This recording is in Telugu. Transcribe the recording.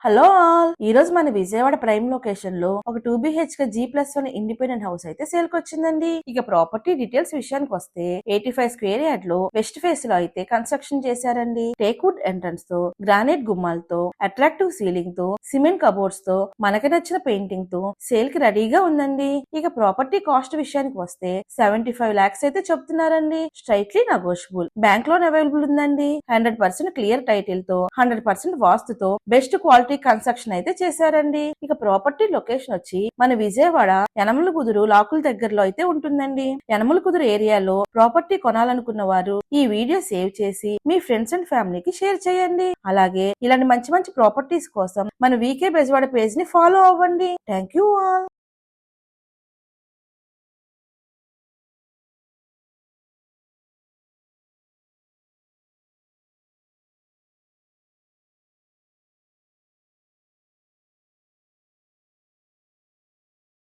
హలో ఆల్, ఈ రోజు మన విజయవాడ ప్రైమ్ లొకేషన్ లో ఒక 2BHK G+1 ఇండిపెండెంట్ హౌస్ అయితే సేల్ కి వచ్చిందండి. ఇక ప్రాపర్టీ డీటెయిల్స్ విషయానికి వస్తే 85 స్క్వేర్ యార్డ్ లో వెస్ట్ ఫేస్ లో అయితే కన్స్ట్రక్షన్ చేశారండి. టేక్వుడ్ ఎంట్రన్స్ తో, గ్రానైట్ గుమ్మాలతో, అట్రాక్టివ్ సీలింగ్ తో, సిమెంట్ కబోర్డ్స్ తో, మనకి నచ్చిన పెయింటింగ్ తో సేల్ కి రెడీగా ఉందండి. ఇక ప్రాపర్టీ కాస్ట్ విషయానికి వస్తే 75 lakhs అయితే చెప్తున్నారండి. Straightly negotiable. Bank loan available ఉందండి. 100% క్లియర్ టైటిల్ తో, 100% వాస్తుతో బెస్ట్ క్వాలిటీ కన్స్ట్రక్షన్ అయితే చేశారండి. ఇక ప్రాపర్టీ లొకేషన్ వచ్చి మన విజయవాడ యనమల కుదురు లాకుల దగ్గరలో అయితే ఉంటుందండి. యనమల కుదురు ఏరియాలో ప్రాపర్టీ కొనాలనుకున్న వారు ఈ వీడియో సేవ్ చేసి మీ ఫ్రెండ్స్ అండ్ ఫ్యామిలీకి షేర్ చేయండి. అలాగే ఇలాంటి మంచి మంచి ప్రాపర్టీస్ కోసం మన వీకే బెజవాడ పేజ్ ని ఫాలో అవ్వండి. Thank you all.